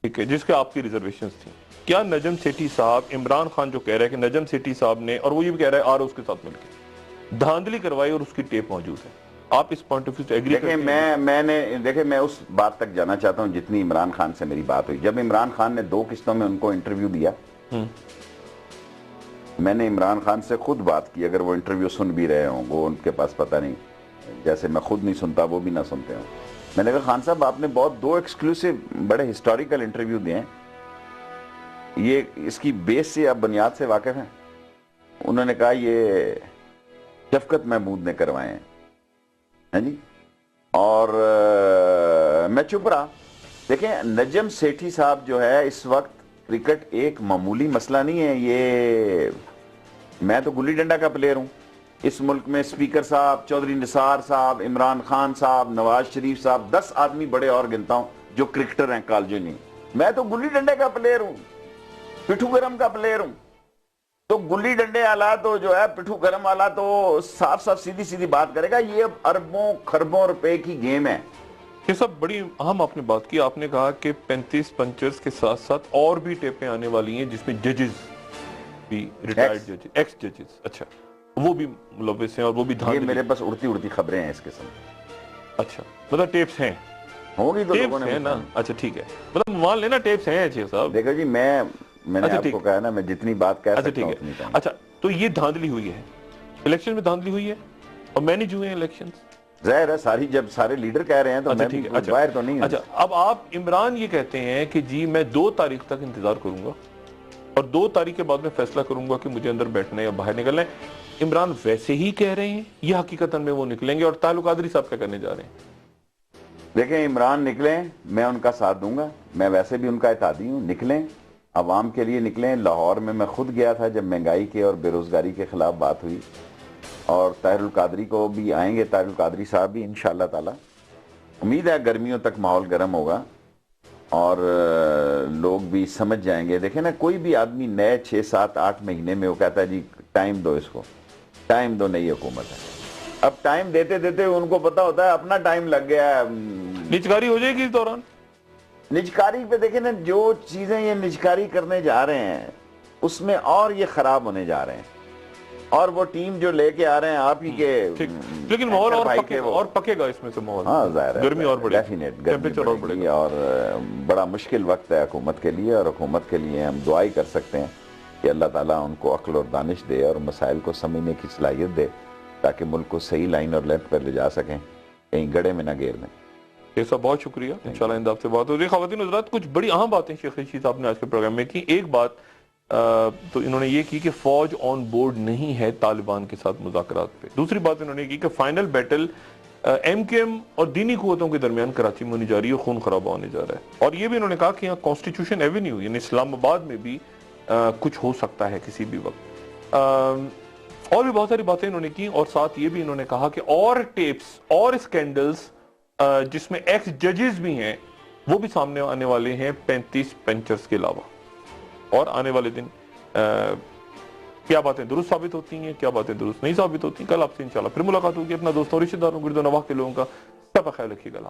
ٹھیک ہے، جس کے آپ کی ریزرویشنز تھیں، کیا نجم سیٹھی صاحب، عمران خان جو کہہ رہا ہے کہ نجم سیٹھی صاحب نے، اور وہ یہ بھی کہہ رہا ہے آر اس کے ساتھ مل کے دھاندلی کروائی اور اس کی ٹیپ موجود ہے، آپ اس پوائنٹ آف ویو سے ایگری کرتے ہیں؟ دیکھیں میں اس بات تک جانا چاہتا ہوں جتنی عمران خان سے میری بات ہوئی. جب عمران خان نے 2 قسطوں میں ان کو انٹرویو دیا، میں نے عمران خان سے خود بات کی. اگر وہ انٹرویو سن بھی رہے ہوں، وہ ان کے پاس پتہ نہیں، جیسے میں خود نہیں سنتا وہ بھی نہ سنتے ہوں. میں نے کہا خان صاحب آپ نے بہت 2 ایکسکلوسیو بڑے ہسٹوریکل انٹرویو دیے ہیں، یہ اس کی بیس سے آپ بنیاد سے واقف ہیں؟ انہوں نے کہا یہ شفقت محمود نے کروائے ہیں. ہاں جی، اور میں چپ رہا. دیکھیں نجم سیٹھی صاحب جو ہے اس وقت، کرکٹ ایک معمولی مسئلہ نہیں ہے. یہ میں تو گلی ڈنڈا کا پلیئر ہوں. اس ملک میں اسپیکر صاحب، چودھری نثار صاحب، عمران خان صاحب، نواز شریف صاحب، 10 آدمی بڑے اور گنتا ہوں جو کرکٹر ہیں کالجوں نہیں. میں تو گلی ڈنڈے کا پلیئر ہوں، پٹھو گرم کا پلیئر ہوں. تو گلی ڈنڈے والا تو جو ہے، پٹھو گرم والا تو صاف صاف سیدھی سیدھی بات کرے گا. یہ اب اربوں خربوں روپے کی گیم ہے. یہ سب بڑی اہم آپ نے بات کی. آپ نے کہا کہ 35 پنچرز کے ساتھ ساتھ اور بھی ٹیپیں آنے والی ہیں جس میں ججز بھی، ریٹائرڈ ججز، ایکس ججز، اچھا وہ بھی ملوث ہیں اور وہ بھی یہ دھاندلی. میرے پاس اڑتی خبریں ہیں اس قسم. اچھا، مطلب ٹیپس ہیں، ہوگی تو لوگوں ٹیپس نے ہیں نا. اچھا ٹھیک ہے، مطلب مان لینا ٹیپس ہیں شیخ صاحب. دیکھو جی، میں نے آپ کو کہا نا میں جتنی بات کہہ اچھا سکتا ٹھیک ہوں ہے. اتنی کہوں. اچھا تو یہ دھاندلی ہوئی ہے، الیکشن میں دھاندلی ہوئی ہے اور مینیج ہوئے ہیں الیکشنز. ظاہر ہے ساری، جب سارے لیڈر کہہ رہے ہیں تو میں بھی باہر تو نہیں ہوں. اچھا اب آپ عمران یہ کہتے ہیں کہ جی میں 2 تاریخ تک انتظار کروں گا اور 2 تاریخ کے بعد میں فیصلہ کروں گا کہ مجھے اندر بیٹھنا ہے یا باہر نکلنا ہے. عمران ویسے ہی کہہ رہے ہیں یا حقیقتاً میں وہ نکلیں گے؟ اور طاہر قادری صاحب کیا کرنے جا رہے ہیں؟ دیکھیں عمران نکلیں، میں ان کا ساتھ دوں گا. میں ویسے بھی ان کا اتحادی ہوں. نکلیں، عوام کے لیے نکلیں. لاہور میں خود گیا تھا جب مہنگائی کے اور بے روزگاری کے خلاف بات ہوئی. اور طاہر القادری کو بھی آئیں گے، طاہر القادری صاحب بھی انشاءاللہ تعالی. امید ہے گرمیوں تک ماحول گرم ہوگا اور لوگ بھی سمجھ جائیں گے. دیکھیں نا، کوئی بھی آدمی نئے 6 7 8 مہینے میں وہ کہتا ہے جی ٹائم دو، اس کو ٹائم دو، نئی حکومت ہے. اب ٹائم دیتے دیتے ان کو پتا ہوتا ہے اپنا ٹائم لگ گیا ہے. نجکاری ہو جائے گی اس دوران. نجکاری پہ دیکھیں نا، جو چیزیں یہ نجکاری کرنے جا رہے ہیں اس میں اور یہ خراب ہونے جا رہے ہیں. اور وہ ٹیم جو لے کے آ رہے ہیں آپ ہی کے، لیکن ماحول اور پکے گا اس میں سے ماحول. ہاں ظاہر ہے، گرمی اور بڑھے گی، ڈیفینیٹ ٹیمپریچر اور بڑھے گا. اور بڑا مشکل وقت ہے حکومت کے لیے. اور حکومت کے لیے ہم دعائی کر سکتے ہیں کہ اللہ تعالیٰ ان کو عقل اور دانش دے اور مسائل کو سمجھنے کی صلاحیت دے تاکہ ملک کو صحیح لائن اور لیفٹ پر لے جا سکیں، کہیں گڑے میں نہ گیر دیں. شیخ صاحب بہت شکریہ، انشاءاللہ آئندہ آپ سے بات ہوگی. خواتین حضرات، کچھ بڑی اہم باتیں شیخ رشید صاحب نے آج کے پروگرام میں کی. ایک بات تو انہوں نے یہ کی کہ فوج آن بورڈ نہیں ہے طالبان کے ساتھ مذاکرات پہ. دوسری بات انہوں نے کی کہ final battle M Q M اور دینی قوتوں کے درمیان کراچی میں ہونے جا رہی ہے، خون خرابہ ہونے جا رہا ہے. اور یہ بھی انہوں نے کہا کہ یہاں کانسٹیٹیوشن ایونیو یعنی اسلام آباد میں بھی کچھ ہو سکتا ہے کسی بھی وقت. اور بھی بہت ساری باتیں انہوں نے کی. اور ساتھ یہ بھی انہوں نے کہا کہ اور ٹیپس اور اسکینڈلز جس میں ایکس ججز بھی ہیں وہ بھی سامنے آنے والے ہیں 35 پنچرز کے علاوہ. اور آنے والے دن کیا باتیں درست ثابت ہوتی ہیں، کیا باتیں درست نہیں ثابت ہوتی ہیں. کل آپ سے انشاءاللہ پھر ملاقات ہوگی. اپنا دوستوں، رشتہ داروں، گرد و نواح کے لوگوں کا سب خیال رکھیے گا. اللہ